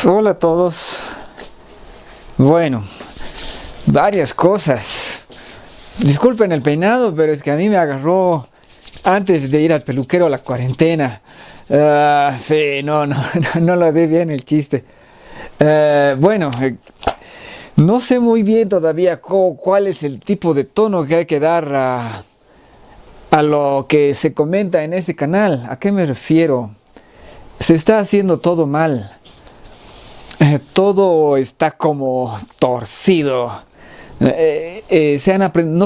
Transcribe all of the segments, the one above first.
Hola a todos. Bueno, varias cosas. Disculpen el peinado, pero es que a mí me agarró antes de ir al peluquero la cuarentena. Sí, no lo vi bien el chiste. Bueno, no sé muy bien todavía cuál es el tipo de tono que hay que dar a lo que se comenta en este canal. ¿A qué me refiero? Se está haciendo todo mal. Todo está como torcido. No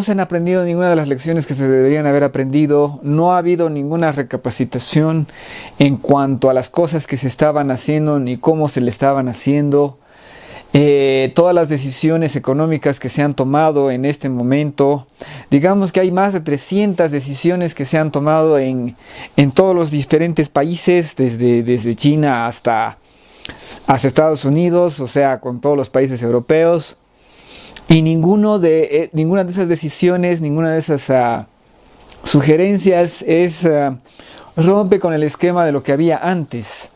se han aprendido ninguna de las lecciones que se deberían haber aprendido. No ha habido ninguna recapacitación en cuanto a las cosas que se estaban haciendo ni cómo se le estaban haciendo. Todas las decisiones económicas que se han tomado en este momento, digamos que hay más de 300 decisiones que se han tomado en todos los diferentes países, desde China hasta Estados Unidos, o sea, con todos los países europeos. Y ninguna de esas decisiones, ninguna de esas sugerencias rompe con el esquema de lo que había antes.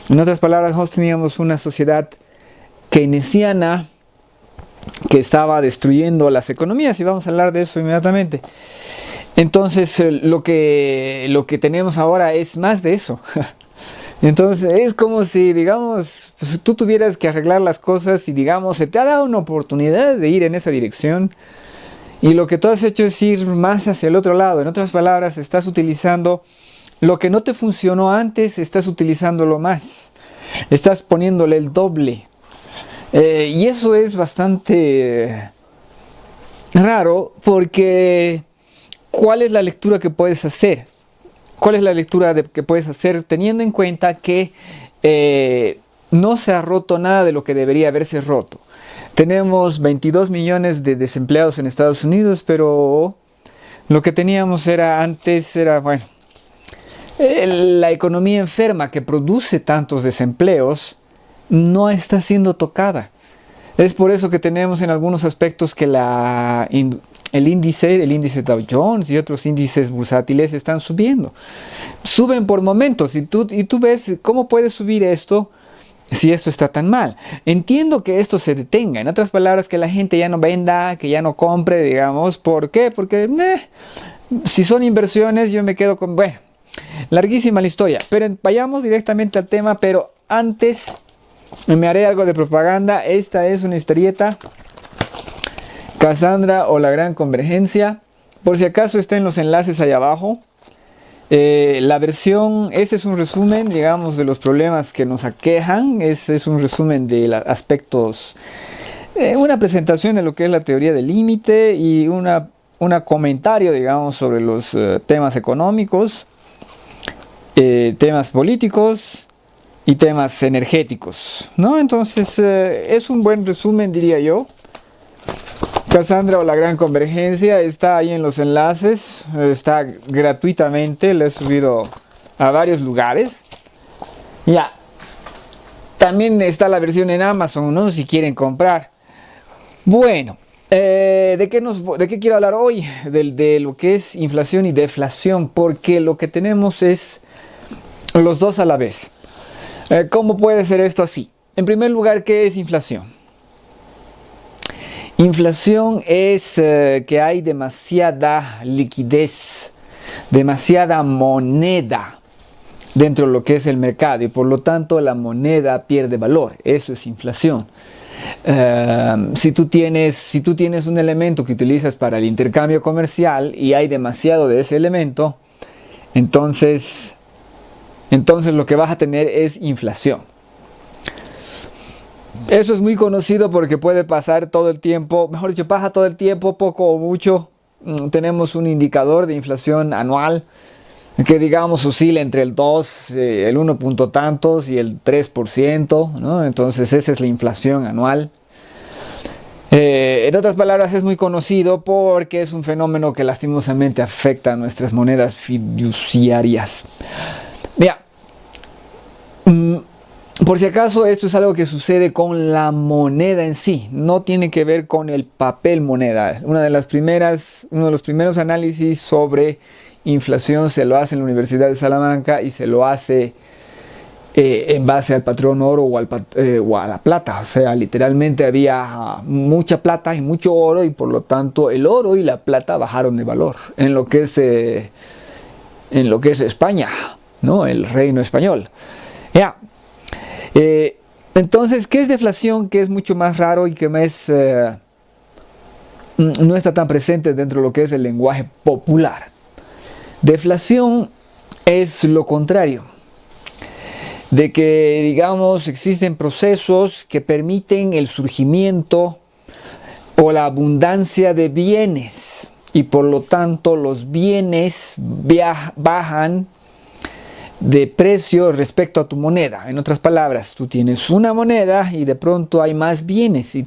En otras palabras, nosotros teníamos una sociedad keynesiana que estaba destruyendo las economías, y vamos a hablar de eso inmediatamente. Entonces, lo que tenemos ahora es más de eso. Entonces es como si, digamos, pues, tú tuvieras que arreglar las cosas y, digamos, se te ha dado una oportunidad de ir en esa dirección y lo que tú has hecho es ir más hacia el otro lado. En otras palabras, estás utilizando lo que no te funcionó antes, estás utilizándolo más, estás poniéndole el doble. Y eso es bastante raro porque ¿cuál es la lectura que puedes hacer? ¿Cuál es la lectura que puedes hacer teniendo en cuenta que no se ha roto nada de lo que debería haberse roto? Tenemos 22 millones de desempleados en Estados Unidos, pero lo que teníamos antes era, bueno, la economía enferma que produce tantos desempleos no está siendo tocada. Es por eso que tenemos en algunos aspectos que el índice Dow Jones y otros índices bursátiles están subiendo. Suben por momentos y tú ves cómo puede subir esto si esto está tan mal. Entiendo que esto se detenga. En otras palabras, que la gente ya no venda, que ya no compre, digamos. ¿Por qué? Porque si son inversiones, yo me quedo con... Bueno, larguísima la historia. Pero vayamos directamente al tema. Pero antes me haré algo de propaganda. Esta es una historieta. Cassandra o la Gran Convergencia. Por si acaso está en los enlaces ahí abajo. La versión, ese es un resumen, digamos, de los problemas que nos aquejan. Ese es un resumen de los aspectos, una presentación de lo que es la teoría del límite y un comentario, digamos, sobre los temas económicos, temas políticos y temas energéticos, ¿no? Entonces, es un buen resumen, diría yo. Cassandra o la Gran Convergencia está ahí en los enlaces, está gratuitamente, lo he subido a varios lugares. Ya, también está la versión en Amazon, ¿no? Si quieren comprar. Bueno, ¿de qué quiero hablar hoy? De lo que es inflación y deflación, porque lo que tenemos es los dos a la vez. ¿Cómo puede ser esto así? En primer lugar, ¿qué es inflación? Inflación es que hay demasiada liquidez, demasiada moneda dentro de lo que es el mercado y por lo tanto la moneda pierde valor. Eso es inflación. Si tú tienes un elemento que utilizas para el intercambio comercial y hay demasiado de ese elemento, entonces lo que vas a tener es inflación. Eso es muy conocido porque puede pasar todo el tiempo, mejor dicho, pasa todo el tiempo, poco o mucho. Tenemos un indicador de inflación anual que, digamos, oscila entre el 2, el 1 punto tantos y el 3%, ¿no? Entonces esa es la inflación anual. En otras palabras, es muy conocido porque es un fenómeno que lastimosamente afecta a nuestras monedas fiduciarias. Mira, por si acaso, esto es algo que sucede con la moneda en sí, no tiene que ver con el papel moneda. Uno de los primeros análisis sobre inflación se lo hace en la Universidad de Salamanca y se lo hace en base al patrón oro o a la plata. O sea, literalmente había mucha plata y mucho oro, y por lo tanto el oro y la plata bajaron de valor en lo que es España, ¿no? El reino español. Ya. Entonces, ¿qué es deflación? Que es mucho más raro y que no está tan presente dentro de lo que es el lenguaje popular. Deflación es lo contrario, de que, digamos, existen procesos que permiten el surgimiento o la abundancia de bienes, y por lo tanto los bienes bajan de precio respecto a tu moneda. En otras palabras, tú tienes una moneda y de pronto hay más bienes, y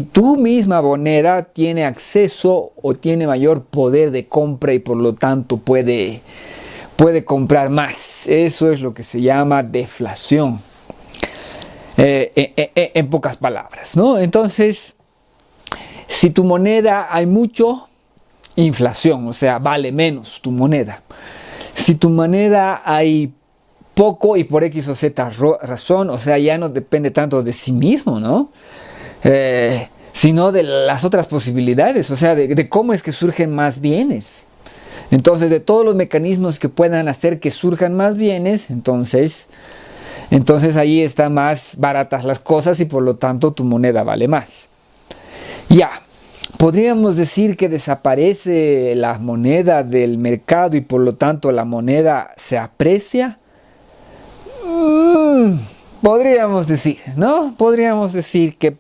tu misma moneda tiene acceso o tiene mayor poder de compra, y por lo tanto puede comprar más. Eso es lo que se llama deflación, en pocas palabras, ¿no? Entonces, si tu moneda hay mucho, inflación, o sea, vale menos tu moneda. Si tu moneda hay poco y por X o Z razón, o sea, ya no depende tanto de sí mismo, ¿no? Sino de las otras posibilidades, o sea, de cómo es que surgen más bienes. Entonces, de todos los mecanismos que puedan hacer que surjan más bienes, entonces ahí están más baratas las cosas, y por lo tanto tu moneda vale más. Ya, podríamos decir que desaparece la moneda del mercado y por lo tanto la moneda se aprecia. Podríamos decir, ¿no? Podríamos decir que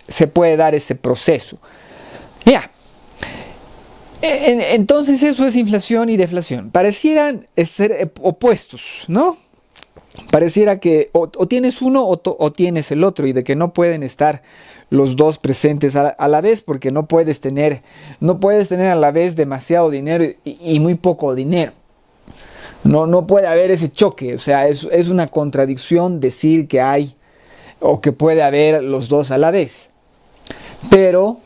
se puede dar ese proceso. Ya. Entonces eso es inflación y deflación. Parecieran ser opuestos, ¿no? Pareciera que o tienes uno o tienes el otro, y de que no pueden estar los dos presentes a la vez, porque no puedes tener a la vez demasiado dinero y muy poco dinero. No puede haber ese choque. O sea, es una contradicción decir que hay o que puede haber los dos a la vez. Pero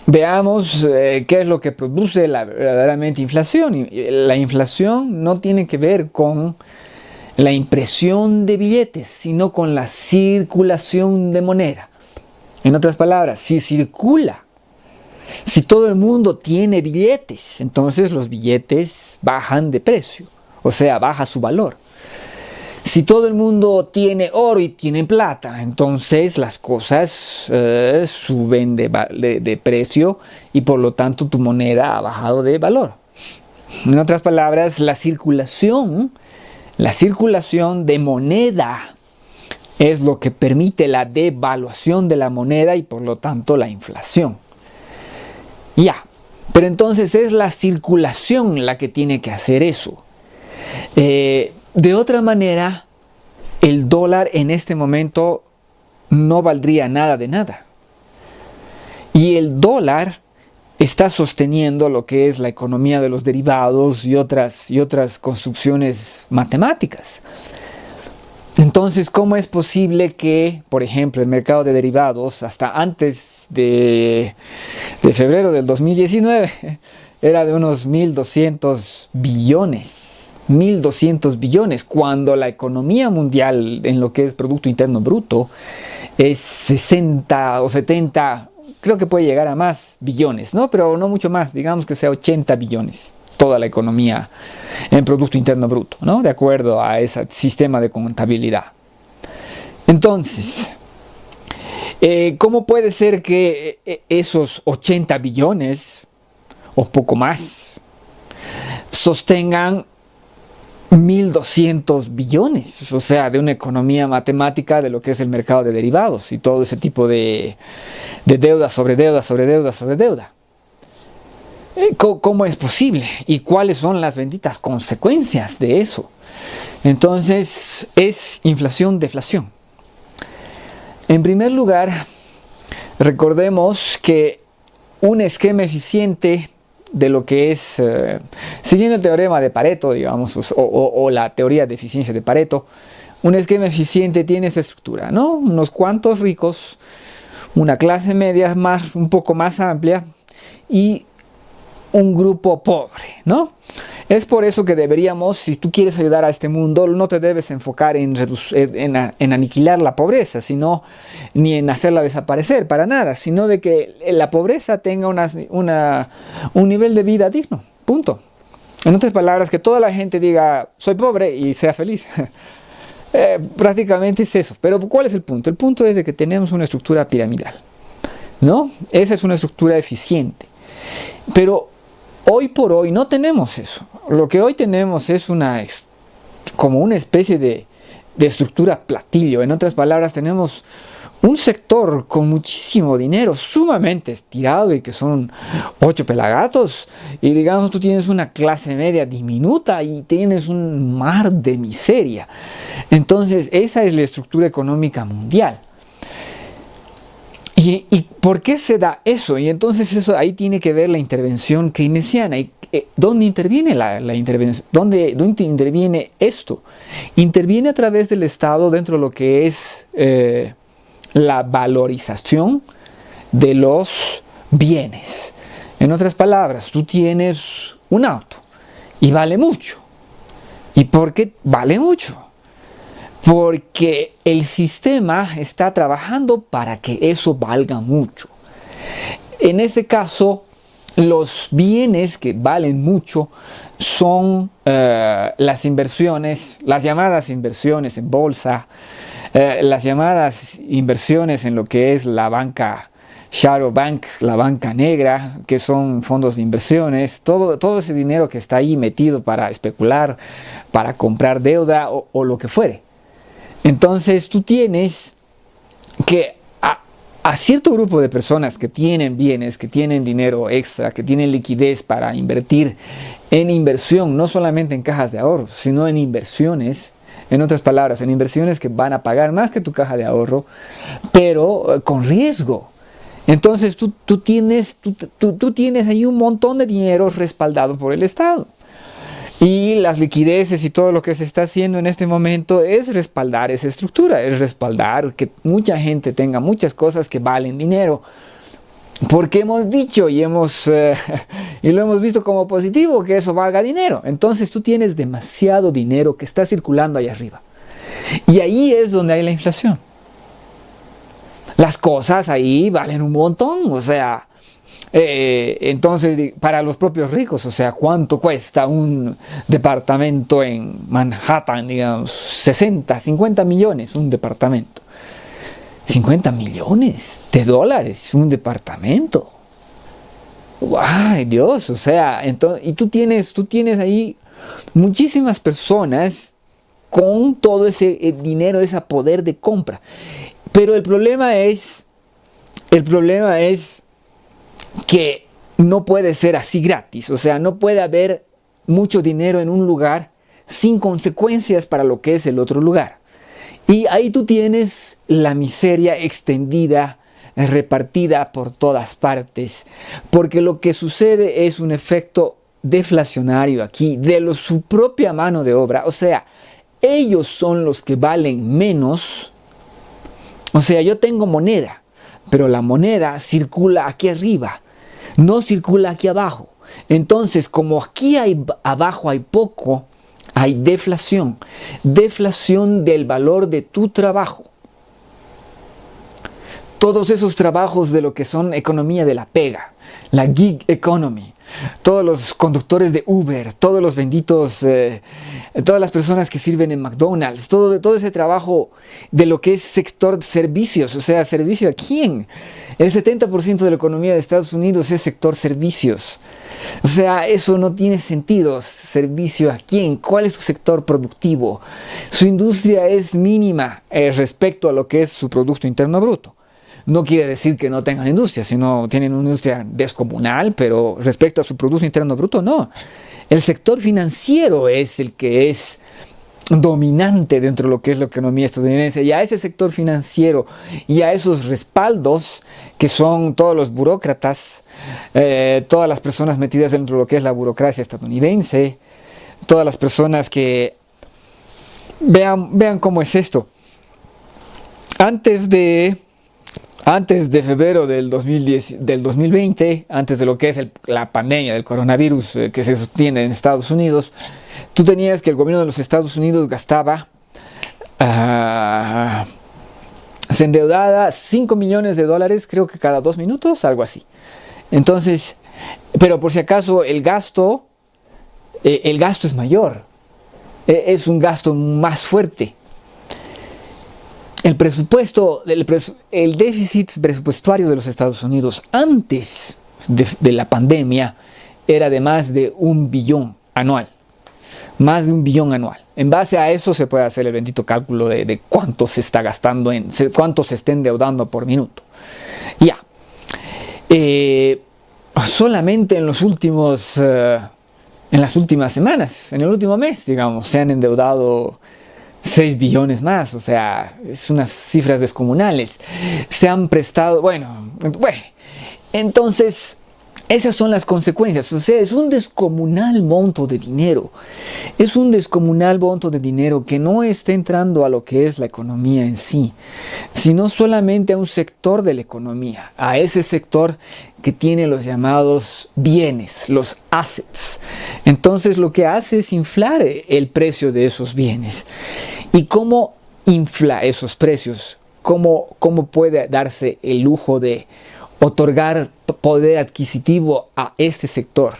veamos qué es lo que produce verdaderamente inflación. Y la inflación no tiene que ver con la impresión de billetes, sino con la circulación de moneda. En otras palabras, si circula, si todo el mundo tiene billetes, entonces los billetes bajan de precio, o sea, baja su valor. Si todo el mundo tiene oro y tiene plata, entonces las cosas suben de precio, y por lo tanto tu moneda ha bajado de valor. En otras palabras, la circulación de moneda es lo que permite la devaluación de la moneda y por lo tanto la inflación. Ya, pero entonces es la circulación la que tiene que hacer eso. De otra manera, el dólar en este momento no valdría nada de nada. Y el dólar está sosteniendo lo que es la economía de los derivados y otras construcciones matemáticas. Entonces, ¿cómo es posible que, por ejemplo, el mercado de derivados hasta antes de febrero del 2019 era de unos 1.200 billones? 1.200 billones, cuando la economía mundial en lo que es Producto Interno Bruto es 60 o 70, creo que puede llegar a más billones, ¿no? Pero no mucho más, digamos que sea 80 billones, toda la economía en Producto Interno Bruto, ¿no? De acuerdo a ese sistema de contabilidad. Entonces, ¿cómo puede ser que esos 80 billones o poco más sostengan 1.200 billones, o sea, de una economía matemática de lo que es el mercado de derivados y todo ese tipo de deuda sobre deuda sobre deuda sobre deuda? ¿Cómo es posible? ¿Y cuáles son las benditas consecuencias de eso? Entonces, es inflación-deflación. En primer lugar, recordemos que un esquema eficiente de lo que es, siguiendo el teorema de Pareto, digamos, o la teoría de eficiencia de Pareto, un esquema eficiente tiene esa estructura, ¿no? Unos cuantos ricos, una clase media un poco más amplia y un grupo pobre, ¿no? Es por eso que deberíamos, si tú quieres ayudar a este mundo, no te debes enfocar en aniquilar la pobreza, sino ni en hacerla desaparecer para nada, sino de que la pobreza tenga un nivel de vida digno, punto. En otras palabras, que toda la gente diga, soy pobre y sea feliz. Prácticamente es eso. Pero ¿cuál es el punto? El punto es de que tenemos una estructura piramidal, ¿no? Esa es una estructura eficiente. Pero hoy por hoy no tenemos eso. Lo que hoy tenemos es como una especie de estructura platillo. En otras palabras, tenemos un sector con muchísimo dinero, sumamente estirado, y que son 8 pelagatos. Y digamos, tú tienes una clase media diminuta y tienes un mar de miseria. Entonces, esa es la estructura económica mundial. ¿Y por qué se da eso? Y entonces eso ahí tiene que ver la intervención keynesiana. ¿Dónde interviene la intervención? ¿Dónde interviene esto? Interviene a través del Estado dentro de lo que es la valorización de los bienes. En otras palabras, tú tienes un auto y vale mucho. ¿Y por qué vale mucho? Porque el sistema está trabajando para que eso valga mucho. En este caso, los bienes que valen mucho son las inversiones, las llamadas inversiones en bolsa, las llamadas inversiones en lo que es la banca shadow bank, la banca negra, que son fondos de inversiones, todo ese dinero que está ahí metido para especular, para comprar deuda o lo que fuere. Entonces tú tienes que a cierto grupo de personas que tienen bienes, que tienen dinero extra, que tienen liquidez para invertir en inversión, no solamente en cajas de ahorro, sino en inversiones, en otras palabras, en inversiones que van a pagar más que tu caja de ahorro, pero con riesgo. Entonces tú tienes ahí un montón de dinero respaldado por el Estado. Y las liquideces y todo lo que se está haciendo en este momento es respaldar esa estructura, es respaldar que mucha gente tenga muchas cosas que valen dinero. Porque hemos dicho y lo hemos visto como positivo que eso valga dinero. Entonces tú tienes demasiado dinero que está circulando ahí arriba. Y ahí es donde hay la inflación. Las cosas ahí valen un montón, o sea... entonces, para los propios ricos, o sea, ¿cuánto cuesta un departamento en Manhattan? Digamos, 60, 50 millones un departamento. 50 millones de dólares un departamento. ¡Ay, Dios! O sea, y tú tienes ahí muchísimas personas con todo ese dinero, ese poder de compra. Pero el problema es que no puede ser así gratis, o sea, no puede haber mucho dinero en un lugar sin consecuencias para lo que es el otro lugar. Y ahí tú tienes la miseria extendida, repartida por todas partes, porque lo que sucede es un efecto deflacionario aquí de su propia mano de obra, o sea, ellos son los que valen menos. O sea, yo tengo moneda, pero la moneda circula aquí arriba, no circula aquí abajo. Entonces, como aquí abajo hay poco, hay deflación. Deflación del valor de tu trabajo. Todos esos trabajos de lo que son economía de la pega, la gig economy, todos los conductores de Uber, todos los benditos, todas las personas que sirven en McDonald's, todo ese trabajo de lo que es sector servicios, o sea, ¿servicio a quién? El 70% de la economía de Estados Unidos es sector servicios. O sea, eso no tiene sentido. ¿Servicio a quién? ¿Cuál es su sector productivo? Su industria es mínima respecto a lo que es su Producto Interno Bruto. No quiere decir que no tengan industria, sino tienen una industria descomunal, pero respecto a su Producto Interno Bruto, no. El sector financiero es el que es dominante dentro de lo que es la economía estadounidense, y a ese sector financiero y a esos respaldos que son todos los burócratas, todas las personas metidas dentro de lo que es la burocracia estadounidense, todas las personas que vean cómo es esto. Antes de antes de febrero del 2020, antes de lo que es la pandemia del coronavirus que se sostiene en Estados Unidos, tú tenías que el gobierno de los Estados Unidos gastaba, se endeudaba $5 millones, creo que cada 2 minutos, algo así. Entonces, pero por si acaso el gasto es mayor, es un gasto más fuerte. El presupuesto, el déficit presupuestario de los Estados Unidos antes de la pandemia era de más de 1 billón anual. Más de 1 billón anual. En base a eso se puede hacer el bendito cálculo de cuánto se está gastando, cuánto se está endeudando por minuto. Ya. Solamente en las últimas semanas, en el último mes, digamos, se han endeudado 6 billones más, o sea, es unas cifras descomunales. Se han prestado, bueno, entonces esas son las consecuencias, o sea, es un descomunal monto de dinero. Es un descomunal monto de dinero que no está entrando a lo que es la economía en sí, sino solamente a un sector de la economía, a ese sector que tiene los llamados bienes, los assets. Entonces lo que hace es inflar el precio de esos bienes. ¿Y cómo infla esos precios? ¿Cómo puede darse el lujo de otorgar poder adquisitivo a este sector?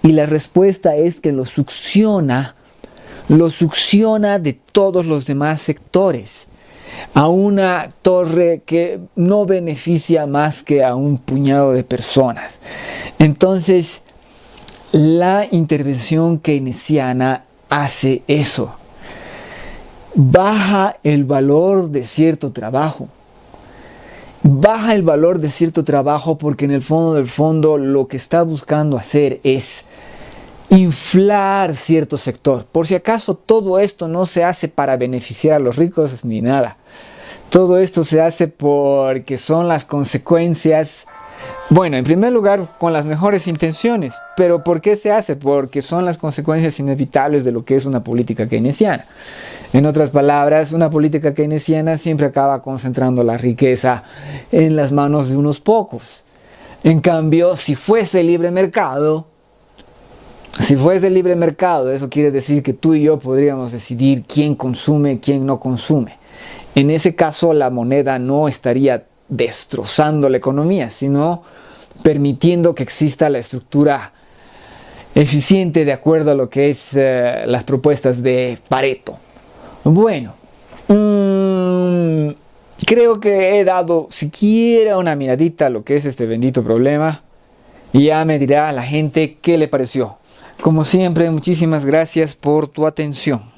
Y la respuesta es que lo succiona de todos los demás sectores a una torre que no beneficia más que a un puñado de personas. Entonces, la intervención keynesiana hace eso. Baja el valor de cierto trabajo. Baja el valor de cierto trabajo porque en el fondo del fondo lo que está buscando hacer es inflar cierto sector. Por si acaso todo esto no se hace para beneficiar a los ricos ni nada. Todo esto se hace porque son las consecuencias, bueno, en primer lugar con las mejores intenciones, pero ¿por qué se hace? Porque son las consecuencias inevitables de lo que es una política keynesiana. En otras palabras, una política keynesiana siempre acaba concentrando la riqueza en las manos de unos pocos. En cambio, si fuese libre mercado, eso quiere decir que tú y yo podríamos decidir quién consume, quién no consume. En ese caso, la moneda no estaría destrozando la economía, sino permitiendo que exista la estructura eficiente de acuerdo a lo que es las propuestas de Pareto. Bueno, creo que he dado siquiera una miradita a lo que es este bendito problema y ya me dirá la gente qué le pareció. Como siempre, muchísimas gracias por tu atención.